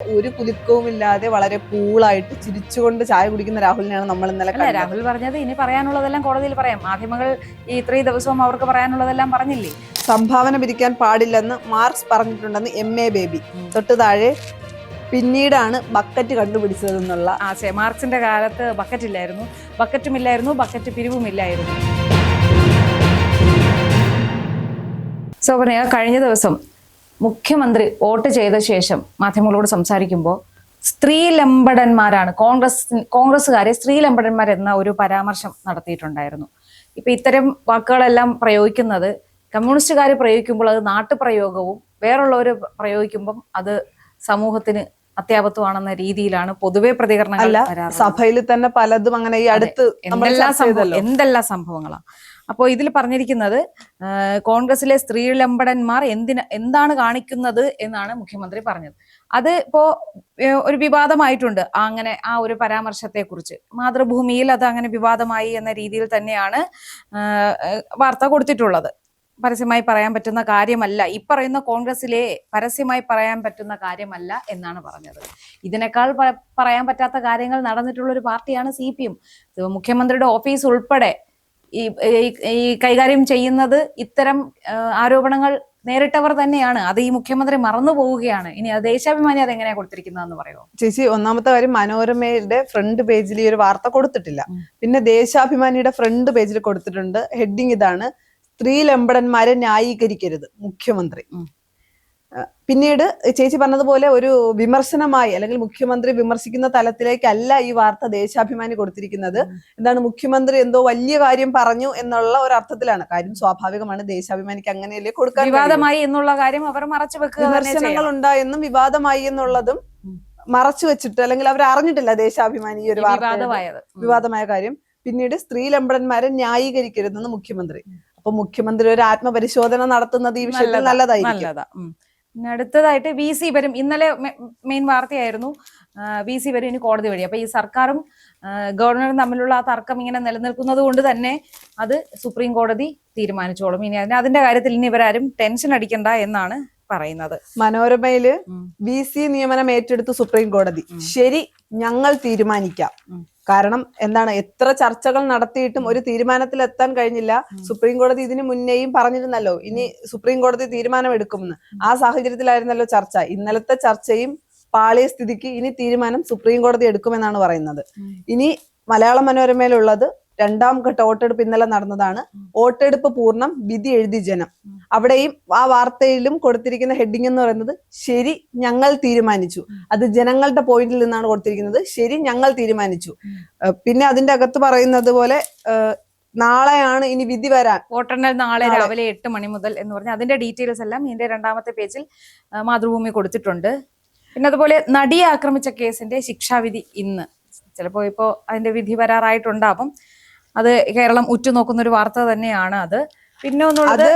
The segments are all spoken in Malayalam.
ഒരു കുലുക്കവുമില്ലാതെ വളരെ കൂളായിട്ട് ചിരിച്ചുകൊണ്ട് ചായ കുടിക്കുന്ന രാഹുലിനെയാണ് നമ്മൾ ഇന്നലെ കണ്ടത്. രാഹുൽ പറഞ്ഞത് ഇനി പറയാനുള്ളതെല്ലാം കോടതിയിൽ പറയാം. മാധ്യമങ്ങൾ ഈ ഇത്രയും ദിവസവും അവർക്ക് പറയാനുള്ളതെല്ലാം പറഞ്ഞില്ലേ. സംഭാവന പിരിക്കാൻ പാടില്ലെന്ന് മാർക്സ് പറഞ്ഞിട്ടുണ്ടെന്ന് MA ബേബി. തൊട്ട് താഴെ പിന്നീടാണ് ബക്കറ്റ് കണ്ടുപിടിച്ചതെന്നുള്ള. മാർക്സിന്റെ കാലത്ത് ബക്കറ്റ് ഇല്ലായിരുന്നു, ബക്കറ്റുമില്ലായിരുന്നു, ബക്കറ്റ് പിരിവുമില്ലായിരുന്നു. സോബർണിയ, കഴിഞ്ഞ ദിവസം മുഖ്യമന്ത്രി വോട്ട് ചെയ്ത ശേഷം മാധ്യമങ്ങളോട് സംസാരിക്കുമ്പോൾ സ്ത്രീലമ്പടന്മാരാണ് കോൺഗ്രസ്സുകാരെ സ്ത്രീലമ്പടന്മാർ എന്ന ഒരു പരാമർശം നടത്തിയിട്ടുണ്ടായിരുന്നു. ഇപ്പൊ ഇത്തരം വാക്കുകളെല്ലാം പ്രയോഗിക്കുന്നത് കമ്മ്യൂണിസ്റ്റുകാർ പ്രയോഗിക്കുമ്പോൾ അത് നാട്ടുപ്രയോഗവും വേറുള്ളവർ പ്രയോഗിക്കുമ്പം അത് സമൂഹത്തിന് അത്യാപത്വമാണെന്ന രീതിയിലാണ് പൊതുവെ പ്രതികരണങ്ങൾ. സഭയിൽ തന്നെ പലതും അങ്ങനെ ഈ അടുത്ത് എന്തെല്ലാം സംഭവങ്ങളാണ്. അപ്പോൾ ഇതിൽ പറഞ്ഞിരിക്കുന്നത് കോൺഗ്രസിലെ സ്ത്രീലമ്പടന്മാർ എന്താണ് കാണിക്കുന്നത് എന്നാണ് മുഖ്യമന്ത്രി പറഞ്ഞത്. അത് ഇപ്പോ ഒരു വിവാദമായിട്ടുണ്ട്. അങ്ങനെ ആ ഒരു പരാമർശത്തെ കുറിച്ച് മാതൃഭൂമിയിൽ അത് അങ്ങനെ വിവാദമായി എന്ന രീതിയിൽ തന്നെയാണ് വാർത്ത കൊടുത്തിട്ടുള്ളത്. പരസ്യമായി പറയാൻ പറ്റുന്ന കാര്യമല്ല, ഈ പറയുന്ന കോൺഗ്രസിലെ പരസ്യമായി പറയാൻ പറ്റുന്ന കാര്യമല്ല എന്നാണ് പറഞ്ഞത്. ഇതിനേക്കാൾ പറയാൻ പറ്റാത്ത കാര്യങ്ങൾ നടന്നിട്ടുള്ള ഒരു പാർട്ടിയാണ് CPM. മുഖ്യമന്ത്രിയുടെ ഓഫീസ് ഉൾപ്പെടെ ഈ കൈകാര്യം ചെയ്യുന്നത് ഇത്തരം ആരോപണങ്ങൾ നേരിട്ടവർ തന്നെയാണ്. അത് ഈ മുഖ്യമന്ത്രി മറന്നു പോവുകയാണ്. ഇനി അത് ദേശാഭിമാനി അതെങ്ങനെയാ കൊടുത്തിരിക്കുന്നതെന്ന് പറയുമോ? ചേച്ചി, ഒന്നാമത്തെ കാര്യം, മനോരമയുടെ ഫ്രണ്ട് പേജിൽ ഈ ഒരു വാർത്ത കൊടുത്തിട്ടില്ല. പിന്നെ ദേശാഭിമാനിയുടെ ഫ്രണ്ട് പേജിൽ കൊടുത്തിട്ടുണ്ട്. ഹെഡിങ് ഇതാണ്: സ്ത്രീലമ്പടന്മാരെ ന്യായീകരിക്കരുത് മുഖ്യമന്ത്രി. പിന്നീട് ചേച്ചി പറഞ്ഞതുപോലെ ഒരു വിമർശനമായി അല്ലെങ്കിൽ മുഖ്യമന്ത്രി വിമർശിക്കുന്ന തലത്തിലേക്കല്ല ഈ വാർത്ത ദേശാഭിമാനി കൊടുത്തിരിക്കുന്നത്. എന്താണ്, മുഖ്യമന്ത്രി എന്തോ വലിയ കാര്യം പറഞ്ഞു എന്നുള്ള ഒരു അർത്ഥത്തിലാണ്. കാര്യം സ്വാഭാവികമാണ്, ദേശാഭിമാനിക്ക് അങ്ങനെയല്ലേ കൊടുക്കാൻ. വിവാദമായി എന്നുള്ള കാര്യം അവർ മറച്ചു വെക്കുക. വിമർശനങ്ങൾ ഉണ്ടായെന്നും വിവാദമായി എന്നുള്ളതും മറച്ചു വെച്ചിട്ട്, അല്ലെങ്കിൽ അവർ അറിഞ്ഞിട്ടില്ല ദേശാഭിമാനി ഈ ഒരു വിവാദമായ കാര്യം. പിന്നീട് സ്ത്രീലമ്പടന്മാരെ ന്യായീകരിക്കരുതെന്ന് മുഖ്യമന്ത്രി. അപ്പൊ മുഖ്യമന്ത്രി ഒരു ആത്മപരിശോധന നടത്തുന്നത് ഈ വിഷയത്തിൽ നല്ലതായിരിക്കും. പിന്നെ അടുത്തതായിട്ട് VC വരും. ഇന്നലെ മെയിൻ വാർത്തയായിരുന്നു VC വരും ഇനി കോടതി വഴി. അപ്പൊ ഈ സർക്കാരും ഗവർണറും തമ്മിലുള്ള ആ തർക്കം ഇങ്ങനെ നിലനിൽക്കുന്നത് കൊണ്ട് തന്നെ അത് സുപ്രീം കോടതി തീരുമാനിച്ചോളും. ഇനി അതിന്റെ കാര്യത്തിൽ ഇനി ഇവരാരും ടെൻഷൻ അടിക്കണ്ട എന്നാണ് പറയുന്നത്. മനോരമയില് VC നിയമനം ഏറ്റെടുത്തു സുപ്രീം കോടതി. ശരി, ഞങ്ങൾ തീരുമാനിക്കാം. കാരണം എന്താണ്, എത്ര ചർച്ചകൾ നടത്തിയിട്ടും ഒരു തീരുമാനത്തിലെത്താൻ കഴിഞ്ഞില്ല. സുപ്രീം കോടതി ഇതിനു മുന്നേയും പറഞ്ഞിരുന്നല്ലോ ഇനി സുപ്രീം കോടതി തീരുമാനം എടുക്കുമെന്ന്. ആ സാഹചര്യത്തിലായിരുന്നല്ലോ ചർച്ച. ഇന്നലത്തെ ചർച്ചയും പാളിയ സ്ഥിതിക്ക് ഇനി തീരുമാനം സുപ്രീം കോടതി എടുക്കുമെന്നാണ് പറയുന്നത്. ഇനി മലയാള മനോരമയിലുള്ളത് രണ്ടാം ഘട്ട വോട്ടെടുപ്പ് ഇന്നലെ നടന്നതാണ്. വോട്ടെടുപ്പ് പൂർണ്ണം, വിധി എഴുതി ജനം. അവിടെയും ആ വാർത്തയിലും കൊടുത്തിരിക്കുന്ന ഹെഡിങ് എന്ന് പറയുന്നത് ശരി, ഞങ്ങൾ തീരുമാനിച്ചു. അത് ജനങ്ങളുടെ പോയിന്റിൽ നിന്നാണ് കൊടുത്തിരിക്കുന്നത്. ശരി, ഞങ്ങൾ തീരുമാനിച്ചു. പിന്നെ അതിന്റെ അകത്ത് പറയുന്നത് പോലെ നാളെയാണ് ഇനി വിധി വരാൻ. വോട്ടെണ്ണൽ നാളെ രാവിലെ 8 മണി മുതൽ എന്ന് പറഞ്ഞാൽ അതിന്റെ ഡീറ്റെയിൽസ് എല്ലാം ഇതിന്റെ രണ്ടാമത്തെ പേജിൽ മാതൃഭൂമി കൊടുത്തിട്ടുണ്ട്. പിന്നെ അതുപോലെ നടിയെ ആക്രമിച്ച കേസിന്റെ ശിക്ഷാവിധി ഇന്ന്. ചിലപ്പോ ഇപ്പോ അതിന്റെ വിധി വരാറായിട്ടുണ്ടാവും. അത് കേരളം ഉറ്റുനോക്കുന്ന ഒരു വാർത്ത തന്നെയാണ് അത്. പിന്നെ ഒന്നുള്ളത്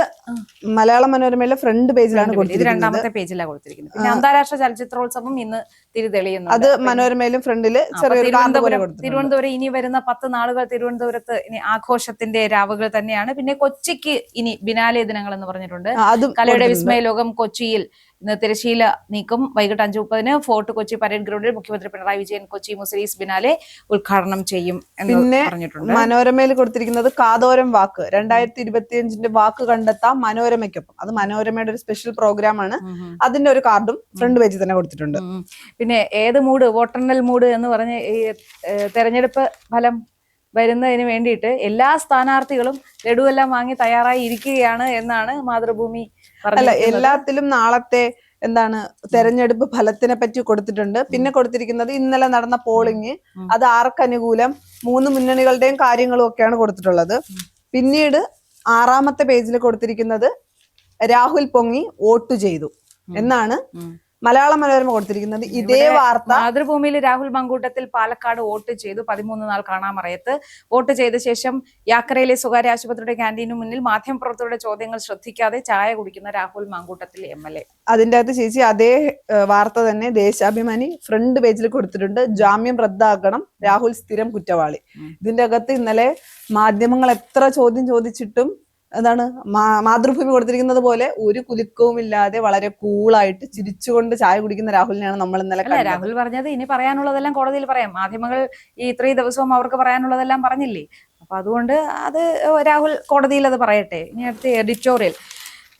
മലയാള മനോരമയിലെ ഫ്രണ്ട് പേജിലാണ് ഇത് രണ്ടാമത്തെ പേജിലാണ് കൊടുത്തിരിക്കുന്നത്. പിന്നെ അന്താരാഷ്ട്ര ചലച്ചിത്രോത്സവം ഇന്ന് തിരിതെളിയുന്നു. അത് മനോരമയിലും ഫ്രണ്ടില് തിരുവനന്തപുരം ഇനി വരുന്ന 10 നാളുകൾ തിരുവനന്തപുരത്ത് ഇനി ആഘോഷത്തിന്റെ രാവുകൾ തന്നെയാണ്. പിന്നെ കൊച്ചിക്ക് ഇനി ബിനാലെ ദിനങ്ങൾ എന്ന് പറഞ്ഞിട്ടുണ്ട്. കലയുടെ വിസ്മയ ലോകം കൊച്ചിയിൽ ഇന്ന് തിരശീല നീക്കും. വൈകിട്ട് 5:30 ഫോർട്ട് കൊച്ചി പരേഡ് ഗ്രൗണ്ടിൽ മുഖ്യമന്ത്രി പിണറായി വിജയൻ കൊച്ചി മുസിരീസ് ബിനാലെ ഉദ്ഘാടനം ചെയ്യും എന്ന് പറഞ്ഞിട്ടുണ്ട്. മനോരമയിൽ കൊടുത്തിരിക്കുന്നത് കാതോരം വാക്ക്. 2025 വാക്ക് കണ്ടെത്താം മനോരമയ്ക്കൊപ്പം. അത് മനോരമയുടെ ഒരു സ്പെഷ്യൽ പ്രോഗ്രാം ആണ്. അതിന്റെ ഒരു കാർഡും ഫ്രണ്ട് പേജിൽ തന്നെ കൊടുത്തിട്ടുണ്ട്. പിന്നെ ഏത് മൂഡ്, വോട്ടെണ്ണൽ മൂഡ് എന്ന് പറഞ്ഞ് ഈ തെരഞ്ഞെടുപ്പ് ഫലം വരുന്നതിന് വേണ്ടിയിട്ട് എല്ലാ സ്ഥാനാർത്ഥികളും ലഡുവെല്ലാം വാങ്ങി തയ്യാറായി ഇരിക്കുകയാണ് എന്നാണ് മാതൃഭൂമി പറഞ്ഞത്. എല്ലാത്തിലും നാളത്തെ എന്താണ് തെരഞ്ഞെടുപ്പ് ഫലത്തിനെ പറ്റി കൊടുത്തിട്ടുണ്ട്. പിന്നെ കൊടുത്തിരിക്കുന്നത് ഇന്നലെ നടന്ന പോളിംഗ്, അത് ആർക്കനുകൂലം, 3 മുന്നണികളുടെയും കാര്യങ്ങളും ഒക്കെയാണ് കൊടുത്തിട്ടുള്ളത്. പിന്നീട് 6ാമത്തെ പേജിൽ കൊടുത്തിരിക്കുന്നത് രാഹുൽ പൊങ്ങി വോട്ട് ചെയ്തു എന്നാണ് മലയാള മനോരമ കൊടുത്തിരിക്കുന്നത്. ഇതേ വാർത്ത മാതൃഭൂമിയിൽ രാഹുൽ മങ്കൂട്ടത്തിൽ പാലക്കാട് വോട്ട് ചെയ്തു. 13 നാൾ കാണാമറയത്ത് വോട്ട് ചെയ്ത ശേഷം യാക്കരയിലെ സ്വകാര്യ ആശുപത്രിയുടെ ക്യാന്റീനു മുന്നിൽ മാധ്യമപ്രവർത്തകരുടെ ചോദ്യങ്ങൾ ശ്രദ്ധിക്കാതെ ചായ കുടിക്കുന്ന രാഹുൽ മങ്കൂട്ടത്തിൽ MLA. അതിന്റെ അകത്ത് ചേച്ചി അതേ വാർത്ത തന്നെ ദേശാഭിമാനി ഫ്രണ്ട് പേജിൽ കൊടുത്തിട്ടുണ്ട്. ജാമ്യം റദ്ദാക്കണം, രാഹുൽ സ്ഥിരം കുറ്റവാളി. ഇതിന്റെ അകത്ത് ഇന്നലെ മാധ്യമങ്ങൾ എത്ര ചോദ്യം ചോദിച്ചിട്ടും എന്താണ് മാതൃഭൂമി കൊടുത്തിരിക്കുന്നത് പോലെ ഒരു കുലുക്കവും ഇല്ലാതെ വളരെ കൂളായിട്ട് ചിരിച്ചുകൊണ്ട് ചായ കുടിക്കുന്ന രാഹുലിനെയാണ് നമ്മൾ ഇന്നലെ അല്ല, രാഹുൽ പറഞ്ഞത് ഇനി പറയാനുള്ളതെല്ലാം കോടതിയിൽ പറയാം. മാധ്യമങ്ങൾ ഈ ഇത്രയും ദിവസവും അവർക്ക് പറയാനുള്ളതെല്ലാം പറഞ്ഞില്ലേ. അപ്പൊ അതുകൊണ്ട് അത് രാഹുൽ കോടതിയിൽ അത് പറയട്ടെ. ഇനി അടുത്ത എഡിറ്റോറിയൽ.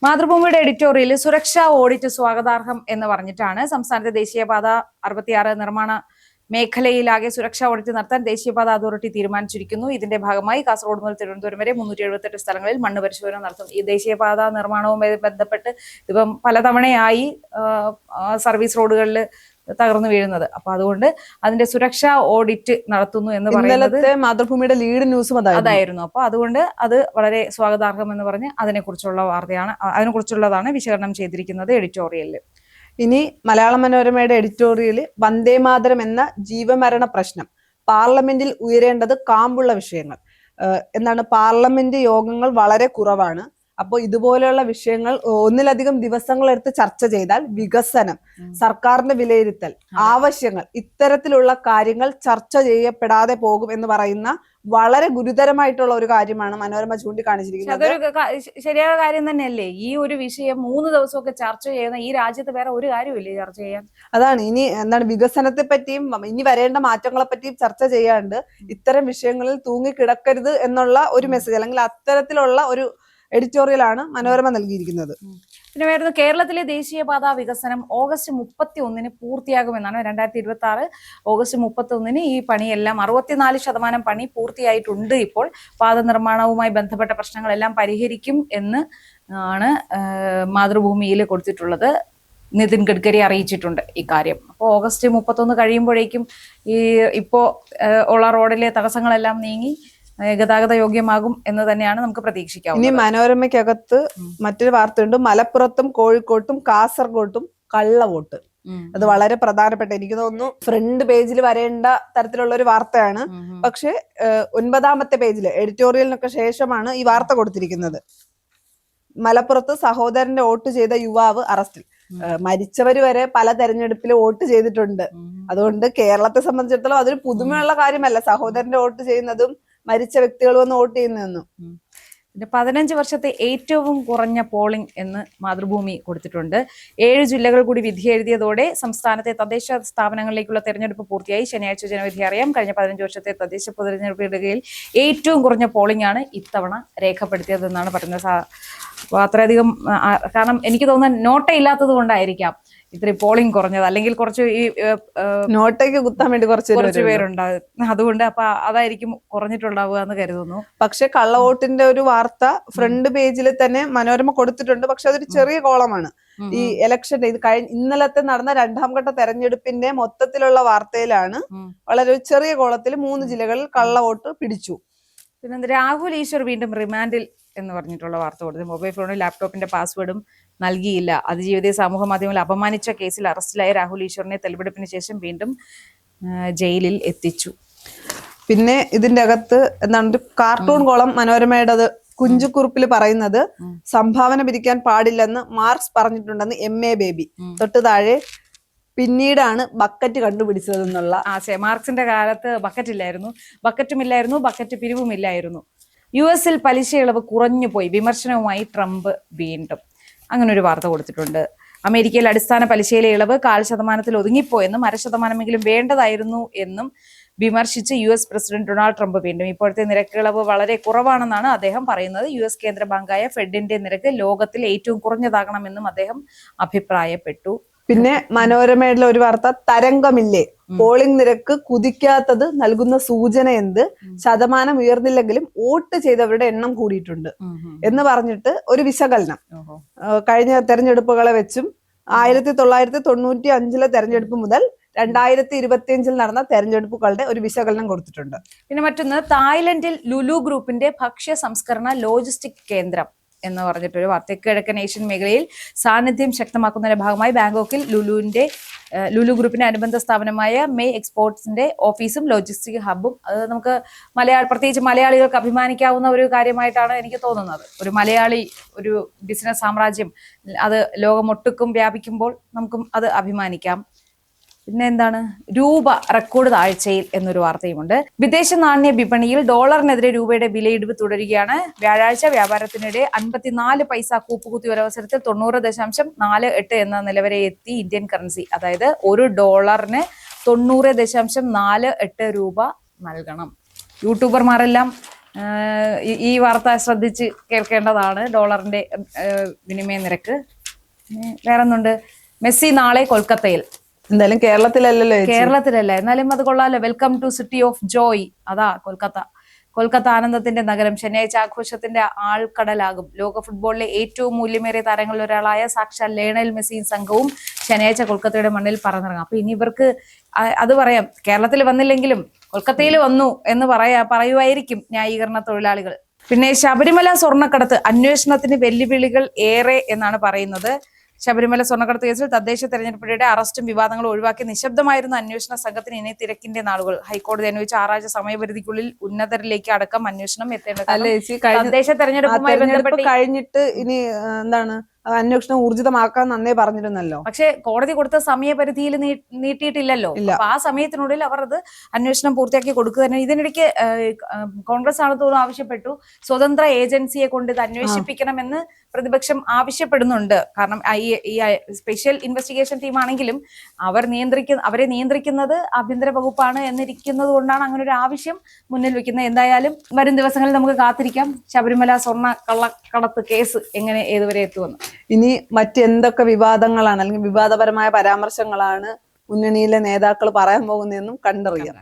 മാതൃഭൂമിയുടെ എഡിറ്റോറിയൽ സുരക്ഷാ ഓഡിറ്റ് സ്വാഗതാർഹം എന്ന് പറഞ്ഞിട്ടാണ് സംസ്ഥാനത്തെ ദേശീയപാത 66 നിർമ്മാണ മേഖലയിലാകെ സുരക്ഷാ ഓഡിറ്റ് നടത്താൻ ദേശീയപാത അതോറിറ്റി തീരുമാനിച്ചിരിക്കുന്നു. ഇതിന്റെ ഭാഗമായി കാസർഗോഡ് മുതൽ തിരുവനന്തപുരം വരെ 378 സ്ഥലങ്ങളിൽ മണ്ണ് പരിശോധന നടത്തും. ഈ ദേശീയപാത നിർമ്മാണവുമായി ബന്ധപ്പെട്ട് ഇപ്പം പലതവണയായി സർവീസ് റോഡുകളിൽ തകർന്നു വീഴുന്നത്. അപ്പൊ അതുകൊണ്ട് അതിന്റെ സുരക്ഷാ ഓഡിറ്റ് നടത്തുന്നു എന്ന് പറയുന്നത് മാതൃഭൂമിയുടെ ലീഡ് ന്യൂസും അതായിരുന്നു. അപ്പൊ അതുകൊണ്ട് അത് വളരെ സ്വാഗതാർഹം എന്ന് പറഞ്ഞ് അതിനെക്കുറിച്ചുള്ള വാർത്തയാണ്, അതിനെക്കുറിച്ചുള്ളതാണ് വിശകലനം ചെയ്തിരിക്കുന്നത് എഡിറ്റോറിയലിൽ. ഇനി മലയാള മനോരമയുടെ എഡിറ്റോറിയൽ വന്ദേമാതരം എന്ന ജീവമരണ പ്രശ്നം പാർലമെന്റിൽ ഉയരേണ്ടത് കാമ്പുള്ള വിഷയങ്ങൾ. എന്താണ്, പാർലമെന്റ് യോഗങ്ങൾ വളരെ കുറവാണ്. അപ്പോൾ ഇതുപോലെയുള്ള വിഷയങ്ങൾ ഒന്നിലധികം ദിവസങ്ങളെടുത്ത് ചർച്ച ചെയ്താൽ വികസനം, സർക്കാരിന്റെ വിലയിരുത്തൽ, ആവശ്യങ്ങൾ, ഇത്തരത്തിലുള്ള കാര്യങ്ങൾ ചർച്ച ചെയ്യപ്പെടാതെ പോകും എന്ന് പറയുന്ന വളരെ ഗുരുതരമായിട്ടുള്ള ഒരു കാര്യമാണ് മനോരമ ചൂണ്ടിക്കാണിച്ചിരിക്കുന്നത്. അതൊരു ശരിയായ കാര്യം തന്നെയല്ലേ. ഈ ഒരു വിഷയം 3 ദിവസമൊക്കെ ചർച്ച ചെയ്യുന്ന ഈ രാജ്യത്ത് വേറെ ഒരു കാര്യമില്ലേ ചർച്ച ചെയ്യാൻ. അതാണ്, ഇനി എന്താണ് വികസനത്തെ പറ്റിയും ഇനി വരേണ്ട മാറ്റങ്ങളെ പറ്റിയും ചർച്ച ചെയ്യാണ്ട് ഇത്തരം വിഷയങ്ങളിൽ തൂങ്ങിക്കിടക്കരുത് എന്നുള്ള ഒരു മെസ്സേജ്, അല്ലെങ്കിൽ അത്തരത്തിലുള്ള ഒരു എഡിറ്റോറിയലാണ് മനോരമ നൽകിയിരിക്കുന്നത്. പിന്നെ വരുന്നത് കേരളത്തിലെ ദേശീയപാത വികസനം ഓഗസ്റ്റ് 31 പൂർത്തിയാകുമെന്നാണ്. 2026 ഓഗസ്റ്റ് 31 ഈ പണിയെല്ലാം 64% പണി പൂർത്തിയായിട്ടുണ്ട്. ഇപ്പോൾ പാത നിർമ്മാണവുമായി ബന്ധപ്പെട്ട പ്രശ്നങ്ങളെല്ലാം പരിഹരിക്കും എന്ന് ആണ് മാതൃഭൂമിയിൽ കൊടുത്തിട്ടുള്ളത്. നിതിൻ ഗഡ്കരി അറിയിച്ചിട്ടുണ്ട് ഇക്കാര്യം. അപ്പോൾ ഓഗസ്റ്റ് 31 കഴിയുമ്പോഴേക്കും ഈ ഇപ്പോ ഉള്ള റോഡിലെ തടസ്സങ്ങളെല്ലാം നീങ്ങി ഗതാഗത യോഗ്യമാകും എന്ന് തന്നെയാണ് നമുക്ക് പ്രതീക്ഷിക്കാം. ഇനി മനോരമയ്ക്കകത്ത് മറ്റൊരു വാർത്തയുണ്ട്. മലപ്പുറത്തും കോഴിക്കോട്ടും കാസർഗോട്ടും കള്ളവോട്ട്. അത് വളരെ പ്രധാനപ്പെട്ട, എനിക്ക് തോന്നുന്നു ഫ്രണ്ട് പേജിൽ വരേണ്ട തരത്തിലുള്ള ഒരു വാർത്തയാണ്. പക്ഷെ 9ാമത്തെ പേജിൽ എഡിറ്റോറിയലിനൊക്കെ ശേഷമാണ് ഈ വാർത്ത കൊടുത്തിരിക്കുന്നത്. മലപ്പുറത്ത് സഹോദരന്റെ വോട്ട് ചെയ്ത യുവാവ് അറസ്റ്റിൽ. മരിച്ചവര് വരെ പല തെരഞ്ഞെടുപ്പിൽ വോട്ട് ചെയ്തിട്ടുണ്ട്. അതുകൊണ്ട് കേരളത്തെ സംബന്ധിച്ചിടത്തോളം അതൊരു പുതുമയുള്ള കാര്യമല്ല സഹോദരന്റെ വോട്ട് ചെയ്യുന്നതും മരിച്ച വ്യക്തികൾ വന്ന് വോട്ട് ചെയ്യുന്നതെന്നും. പിന്നെ 15 വർഷത്തെ ഏറ്റവും കുറഞ്ഞ പോളിംഗ് എന്ന് മാതൃഭൂമി കൊടുത്തിട്ടുണ്ട്. 7 ജില്ലകൾ കൂടി വിധി എഴുതിയതോടെ സംസ്ഥാനത്തെ തദ്ദേശ സ്ഥാപനങ്ങളിലേക്കുള്ള തെരഞ്ഞെടുപ്പ് പൂർത്തിയായി. ശനിയാഴ്ച ജനവിധി അറിയാം. കഴിഞ്ഞ 15 വർഷത്തെ തദ്ദേശ തെരഞ്ഞെടുപ്പിനിടയിൽ ഏറ്റവും കുറഞ്ഞ പോളിംഗ് ആണ് ഇത്തവണ രേഖപ്പെടുത്തിയതെന്നാണ് പറയുന്നത്. അത്രയധികം, കാരണം എനിക്ക് തോന്നുന്നത് നോട്ട ഇല്ലാത്തത് കൊണ്ടായിരിക്കാം ഇത്രയും പോളിംഗ് കുറഞ്ഞത്. അല്ലെങ്കിൽ കുറച്ച് ഈ നോട്ടയ്ക്ക് കുത്താൻ വേണ്ടി കുറച്ച് പേരുണ്ടാവും. അതുകൊണ്ട് അപ്പൊ അതായിരിക്കും കുറഞ്ഞിട്ടുണ്ടാവുക എന്ന് കരുതുന്നു. പക്ഷെ കള്ളവോട്ടിന്റെ ഒരു വാർത്ത ഫ്രണ്ട് പേജിൽ തന്നെ മനോരമ കൊടുത്തിട്ടുണ്ട്. പക്ഷെ അതൊരു ചെറിയ കോളമാണ്. ഈ ഇലക്ഷന്റെ ഇന്നലത്തെ നടന്ന 2ാം ഘട്ട തെരഞ്ഞെടുപ്പിന്റെ മൊത്തത്തിലുള്ള വാർത്തയിലാണ് വളരെ ചെറിയ കോളത്തിൽ 3 ജില്ലകളിൽ കള്ളവോട്ട് പിടിച്ചു. പിന്നെ രാഹുൽ ഈശ്വർ വീണ്ടും റിമാൻഡിൽ എന്ന് പറഞ്ഞിട്ടുള്ള വാർത്ത കൊടുത്തു. മൊബൈൽ ഫോണും ലാപ്ടോപ്പിന്റെ പാസ്വേഡും നൽകിയില്ല. അതിജീവിതയെ സമൂഹ മാധ്യമങ്ങളിൽ അപമാനിച്ച കേസിൽ അറസ്റ്റിലായ രാഹുൽ ഈശ്വറിനെ തെളിവെടുപ്പിന് ശേഷം വീണ്ടും ജയിലിൽ എത്തിച്ചു. പിന്നെ ഇതിന്റെ അകത്ത് എന്താണ് ഒരു കാർട്ടൂൺ കോളം മനോരമയുടെ കുഞ്ചുകുറുപ്പിൽ പറയുന്നത്, സംഭാവന പിരിക്കാൻ പാടില്ലെന്ന് മാർക്സ് പറഞ്ഞിട്ടുണ്ടെന്ന് MA ബേബി. തൊട്ട് താഴെ പിന്നീടാണ് ബക്കറ്റ് കണ്ടുപിടിച്ചതെന്നുള്ള. മാർക്സിന്റെ കാലത്ത് ബക്കറ്റ് ഇല്ലായിരുന്നു, ബക്കറ്റുമില്ലായിരുന്നു, ബക്കറ്റ് പിരിവുമില്ലായിരുന്നു. US പലിശ ഇളവ് കുറഞ്ഞു പോയി, വിമർശനവുമായി ട്രംപ് വീണ്ടും. അങ്ങനെ ഒരു വാർത്ത കൊടുത്തിട്ടുണ്ട്. അമേരിക്കയിൽ അടിസ്ഥാന പലിശയിലെ ഇളവ് 0.5% ഒതുങ്ങിപ്പോയെന്നും 0.5% വേണ്ടതായിരുന്നു എന്നും വിമർശിച്ച് US പ്രസിഡന്റ് ഡൊണാൾഡ് ട്രംപ് വീണ്ടും. ഇപ്പോഴത്തെ നിരക്ക് ഇളവ് വളരെ കുറവാണെന്നാണ് അദ്ദേഹം പറയുന്നത്. US കേന്ദ്ര ബാങ്കായ ഫെഡിന്റെ നിരക്ക് ലോകത്തിൽ ഏറ്റവും കുറഞ്ഞതാകണമെന്നും അദ്ദേഹം അഭിപ്രായപ്പെട്ടു. പിന്നെ മനോരമയുടെ ഒരു വാർത്ത, തരംഗമില്ലേ, പോളിംഗ് നിരക്ക് കുതിക്കാത്തത് നൽകുന്ന സൂചന എന്ത്, ശതമാനം ഉയർന്നില്ലെങ്കിലും വോട്ട് ചെയ്തവരുടെ എണ്ണം കൂടിയിട്ടുണ്ട് എന്ന് പറഞ്ഞിട്ട് ഒരു വിശകലനം. കഴിഞ്ഞ തെരഞ്ഞെടുപ്പുകളെ വെച്ചും 1995 തെരഞ്ഞെടുപ്പ് മുതൽ 2025 നടന്ന തെരഞ്ഞെടുപ്പുകളുടെ ഒരു വിശകലനം കൊടുത്തിട്ടുണ്ട്. പിന്നെ മറ്റൊന്ന്, തായ്ലൻഡിൽ ലുലു ഗ്രൂപ്പിന്റെ ഭക്ഷ്യ സംസ്കരണ ലോജിസ്റ്റിക് കേന്ദ്രം എന്ന് പറഞ്ഞിട്ടൊരു വാർത്ത. കിഴക്കൻ ഏഷ്യൻ മേഖലയിൽ സാന്നിധ്യം ശക്തമാക്കുന്നതിന്റെ ഭാഗമായി ബാങ്കോക്കിൽ ലുലു ഗ്രൂപ്പിന്റെ അനുബന്ധ സ്ഥാപനമായ മെയ് എക്സ്പോർട്സിന്റെ ഓഫീസും ലോജിസ്റ്റിക് ഹബും. അത് നമുക്ക് പ്രത്യേകിച്ച് മലയാളികൾക്ക് അഭിമാനിക്കാവുന്ന ഒരു കാര്യമായിട്ടാണ് എനിക്ക് തോന്നുന്നത്. ഒരു മലയാളി ഒരു ബിസിനസ് സാമ്രാജ്യം അത് ലോകമൊട്ടുക്കും വ്യാപിക്കുമ്പോൾ നമുക്കും അത് അഭിമാനിക്കാം. പിന്നെ എന്താണ്, രൂപ റെക്കോർഡ് താഴ്ചയിൽ എന്നൊരു വാർത്തയുമുണ്ട്. വിദേശ നാണ്യ വിപണിയിൽ ഡോളറിനെതിരെ രൂപയുടെ വിലയിടിവ് തുടരുകയാണ്. വ്യാഴാഴ്ച വ്യാപാരത്തിനിടെ 54 പൈസ കൂപ്പുകുത്തി ഒരവസരത്തിൽ 90.48 എന്ന നില വരെ എത്തി ഇന്ത്യൻ കറൻസി. അതായത് $1 90.48 രൂപ നൽകണം. യൂട്യൂബർമാരെല്ലാം ഈ വാർത്ത ശ്രദ്ധിച്ച് കേൾക്കേണ്ടതാണ്. ഡോളറിന്റെ വിനിമയ നിരക്ക്. വേറൊന്നുണ്ട്, മെസ്സി നാളെ കൊൽക്കത്തയിൽ. എന്തായാലും കേരളത്തിലല്ലല്ലോ ചേച്ചി. കേരളത്തിലല്ല, എന്നാലും അത് കൊള്ളാലോ. Welcome to city of joy. അതാ കൊൽക്കത്ത. കൊൽക്കത്ത ആനന്ദത്തിന്റെ നഗരം. ശനിയാഴ്ച ആഘോഷത്തിന്റെ ആൾക്കടലാകും. ലോക ഫുട്ബോളിലെ ഏറ്റവും മൂല്യമേറിയ താരങ്ങളിൽ ഒരാളായ സാക്ഷാൽ ലയണൽ മെസ്സിയും സംഘവും ശനിയാഴ്ച കൊൽക്കത്തയുടെ മണ്ണിൽ പറന്നിറങ്ങാം. അപ്പൊ ഇനി ഇവർക്ക് അത് പറയാം, കേരളത്തിൽ വന്നില്ലെങ്കിലും കൊൽക്കത്തയിൽ വന്നു എന്ന് പറയുമായിരിക്കും ന്യായീകരണ തൊഴിലാളികൾ. പിന്നെ ശബരിമല സ്വർണ്ണക്കടത്ത് അന്വേഷണത്തിന് വെല്ലുവിളികൾ ഏറെ എന്നാണ് പറയുന്നത്. ശബരിമല സ്വർണ്ണക്കടത്ത് കേസിൽ തദ്ദേശ തെരഞ്ഞെടുപ്പിനിടെ അറസ്റ്റും വിവാദങ്ങളും ഒഴിവാക്കി നിശബ്ദമായിരുന്ന അന്വേഷണ സംഘത്തിന് ഇനി തിരക്കിന്റെ നാളുകൾ. ഹൈക്കോടതി അനുവദിച്ച 6 ആഴ്ച സമയപരിധിക്കുള്ളിൽ ഉന്നതരിലേക്ക് അടക്കം അന്വേഷണം എത്തേണ്ടത്. തദ്ദേശ തെരഞ്ഞെടുപ്പുമായി ബന്ധപ്പെട്ട് കഴിഞ്ഞിട്ട് ഇനി എന്താണ് അന്വേഷണം ഊർജിതമാക്കാൻ നന്നേ പറഞ്ഞിരുന്നല്ലോ. പക്ഷെ കോടതി കൊടുത്ത സമയപരിധിയിൽ നീട്ടിയിട്ടില്ലല്ലോ. അപ്പൊ ആ സമയത്തിനുള്ളിൽ അവർ അത് അന്വേഷണം പൂർത്തിയാക്കി കൊടുക്കുക തന്നെ. ഇതിനിടയ്ക്ക് കോൺഗ്രസ് ആണ് തോന്നുന്നു ആവശ്യപ്പെട്ടു, സ്വതന്ത്ര ഏജൻസിയെ കൊണ്ട് ഇത് അന്വേഷിപ്പിക്കണമെന്ന് പ്രതിപക്ഷം ആവശ്യപ്പെടുന്നുണ്ട്. കാരണം ഈ സ്പെഷ്യൽ ഇൻവെസ്റ്റിഗേഷൻ ടീം ആണെങ്കിലും അവരെ നിയന്ത്രിക്കുന്നത് ആഭ്യന്തര വകുപ്പാണ് എന്നിരിക്കുന്നത് കൊണ്ടാണ് അങ്ങനെ ഒരു ആവശ്യം മുന്നിൽ വെക്കുന്നത്. എന്തായാലും വരും ദിവസങ്ങളിൽ നമുക്ക് കാത്തിരിക്കാം ശബരിമല സ്വർണ്ണ കള്ളക്കടത്ത് കേസ് എങ്ങനെ ഏതുവരെ എത്തുമെന്ന്. ഇനി മറ്റെന്തൊക്കെ വിവാദങ്ങളാണ് അല്ലെങ്കിൽ വിവാദപരമായ പരാമർശങ്ങളാണ് മുന്നണിയിലെ നേതാക്കൾ പറയാൻ പോകുന്നതെന്നും കണ്ടറിയാം.